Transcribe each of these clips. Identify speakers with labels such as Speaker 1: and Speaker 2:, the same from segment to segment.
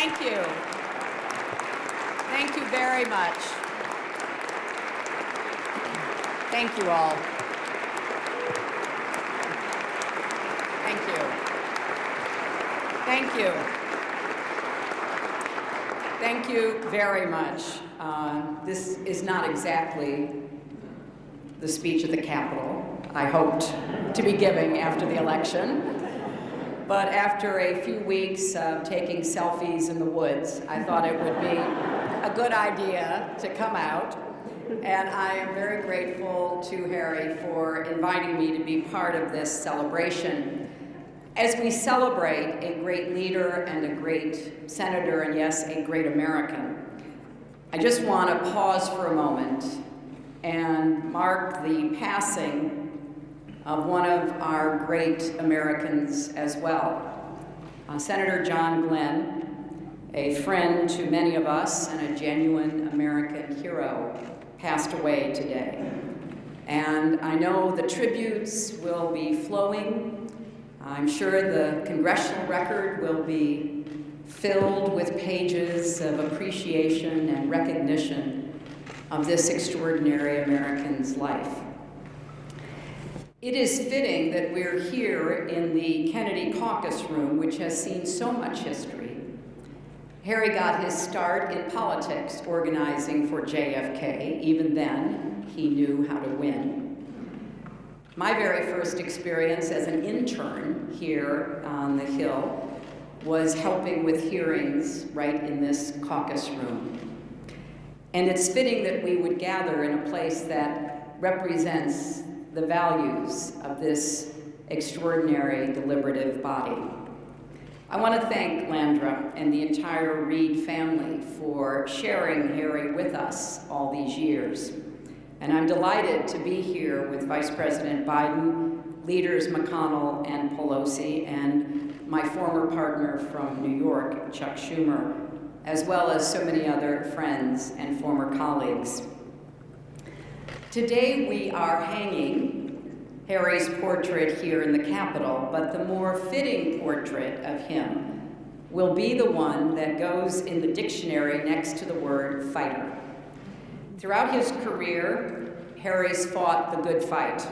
Speaker 1: Thank you. Thank you very much. Thank you all. Thank you. Thank you. Thank you very much. This is not exactly the speech at the Capitol I hoped to be giving after the election. But after a few weeks of taking selfies in the woods, I thought it would be a good idea to come out. And I am very grateful to Harry for inviting me to be part of this celebration. As we celebrate a great leader and a great senator, and yes, a great American, I just want to pause for a moment and mark the passing of one of our great Americans as well. Senator John Glenn, a friend to many of us and a genuine American hero, passed away today. And I know the tributes will be flowing. I'm sure the congressional record will be filled with pages of appreciation and recognition of this extraordinary American's life. It is fitting that we're here in the Kennedy Caucus Room, which has seen so much history. Harry got his start in politics organizing for JFK. Even then, he knew how to win. My very first experience as an intern here on the Hill was helping with hearings right in this caucus room. And it's fitting that we would gather in a place that represents the values of this extraordinary deliberative body. I want to thank Landra and the entire Reid family for sharing Harry with us all these years. And I'm delighted to be here with Vice President Biden, leaders McConnell and Pelosi, and my former partner from New York, Chuck Schumer, as well as so many other friends and former colleagues. Today we are hanging Harry's portrait here in the Capitol, but the more fitting portrait of him will be the one that goes in the dictionary next to the word fighter. Throughout his career, Harry's fought the good fight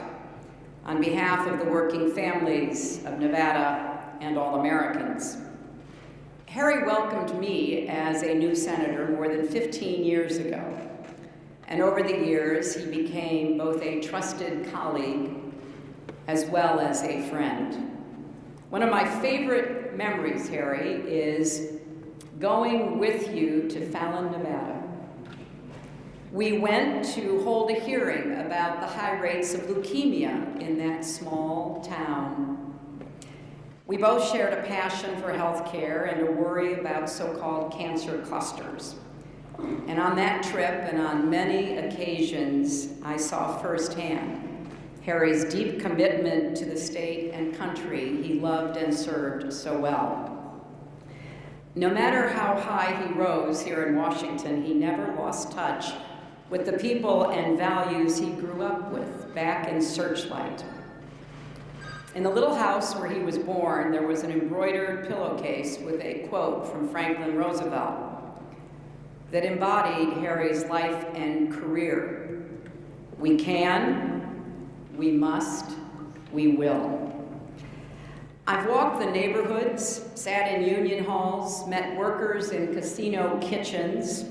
Speaker 1: on behalf of the working families of Nevada and all Americans. Harry welcomed me as a new senator more than 15 years ago. And over the years, he became both a trusted colleague as well as a friend. One of my favorite memories, Harry, is going with you to Fallon, Nevada. We went to hold a hearing about the high rates of leukemia in that small town. We both shared a passion for healthcare and a worry about so-called cancer clusters. And on that trip and on many occasions, I saw firsthand Harry's deep commitment to the state and country he loved and served so well. No matter how high he rose here in Washington, he never lost touch with the people and values he grew up with back in Searchlight. In the little house where he was born, there was an embroidered pillowcase with a quote from Franklin Roosevelt that embodied Harry's life and career. We can, we must, we will. I've walked the neighborhoods, sat in union halls, met workers in casino kitchens,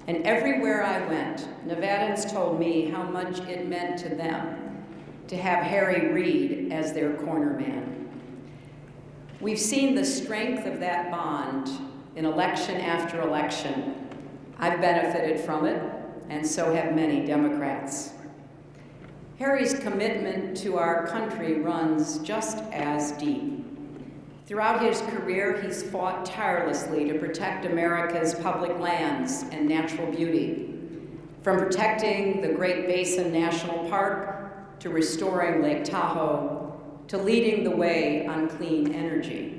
Speaker 1: and everywhere I went, Nevadans told me how much it meant to them to have Harry Reid as their corner man. We've seen the strength of that bond in election after election. I've benefited from it, and so have many Democrats. Harry's commitment to our country runs just as deep. Throughout his career, he's fought tirelessly to protect America's public lands and natural beauty, from protecting the Great Basin National Park to restoring Lake Tahoe to leading the way on clean energy.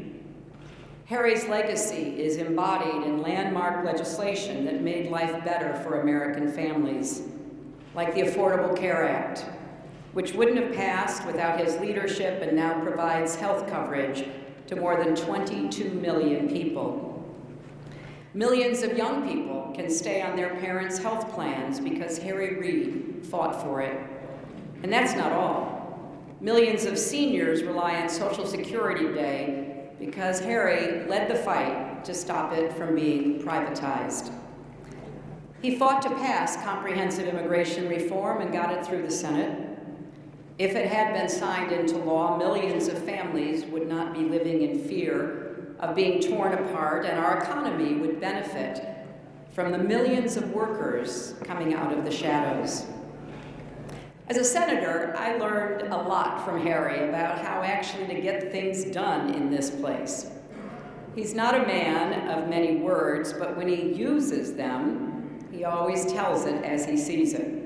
Speaker 1: Harry's legacy is embodied in landmark legislation that made life better for American families, like the Affordable Care Act, which wouldn't have passed without his leadership and now provides health coverage to more than 22 million people. Millions of young people can stay on their parents' health plans because Harry Reid fought for it. And that's not all. Millions of seniors rely on Social Security Day because Harry led the fight to stop it from being privatized. He fought to pass comprehensive immigration reform and got it through the Senate. If it had been signed into law, millions of families would not be living in fear of being torn apart, and our economy would benefit from the millions of workers coming out of the shadows. As a senator, I learned a lot from Harry about how actually to get things done in this place. He's not a man of many words, but when he uses them, he always tells it as he sees it.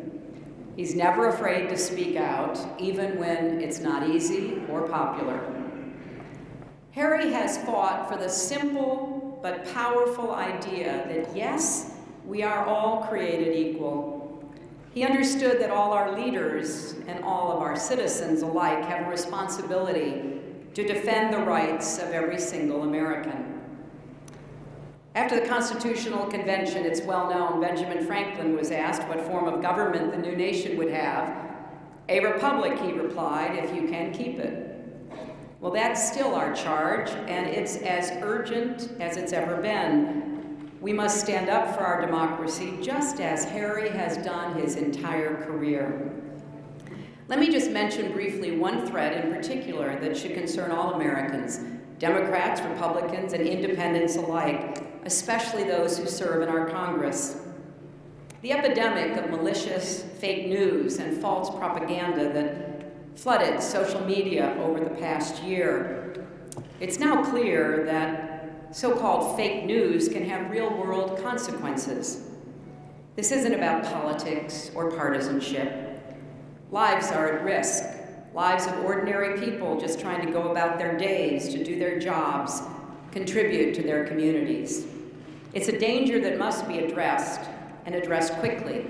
Speaker 1: He's never afraid to speak out, even when it's not easy or popular. Harry has fought for the simple but powerful idea that, yes, we are all created equal. He understood that all our leaders and all of our citizens alike have a responsibility to defend the rights of every single American. After the Constitutional Convention, it's well known, Benjamin Franklin was asked what form of government the new nation would have. A republic, he replied, if you can keep it. Well, that's still our charge, and it's as urgent as it's ever been. We must stand up for our democracy, just as Harry has done his entire career. Let me just mention briefly one threat in particular that should concern all Americans, Democrats, Republicans, and independents alike, especially those who serve in our Congress. The epidemic of malicious fake news and false propaganda that flooded social media over the past year. It's now clear that so-called fake news can have real-world consequences. This isn't about politics or partisanship. Lives are at risk. Lives of ordinary people just trying to go about their days, to do their jobs, contribute to their communities. It's a danger that must be addressed, and addressed quickly.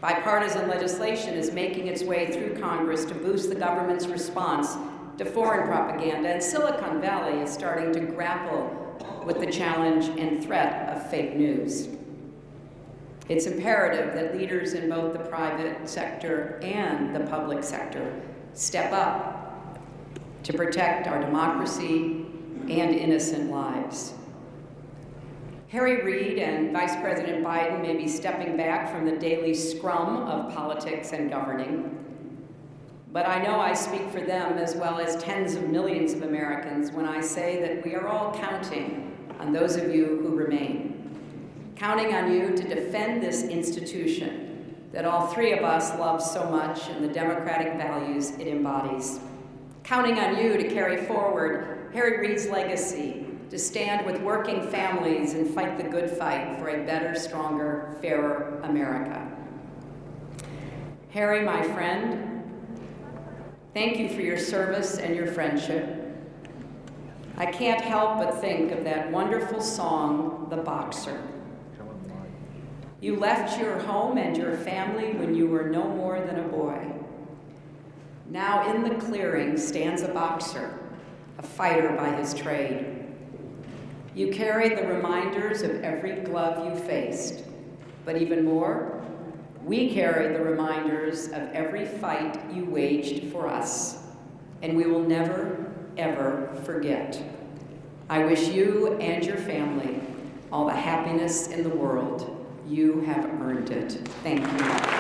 Speaker 1: Bipartisan legislation is making its way through Congress to boost the government's response to foreign propaganda, and Silicon Valley is starting to grapple with the challenge and threat of fake news. It's imperative that leaders in both the private sector and the public sector step up to protect our democracy and innocent lives. Harry Reid and Vice President Biden may be stepping back from the daily scrum of politics and governing, but I know I speak for them as well as tens of millions of Americans when I say that we are all counting on those of you who remain, counting on you to defend this institution that all three of us love so much and the democratic values it embodies, counting on you to carry forward Harry Reid's legacy, to stand with working families and fight the good fight for a better, stronger, fairer America. Harry, my friend, thank you for your service and your friendship. I can't help but think of that wonderful song, The Boxer. You left your home and your family when you were no more than a boy. Now in the clearing stands a boxer, a fighter by his trade. You carry the reminders of every glove you faced, but even more, we carry the reminders of every fight you waged for us, and we will never, ever forget. I wish you and your family all the happiness in the world. You have earned it. Thank you.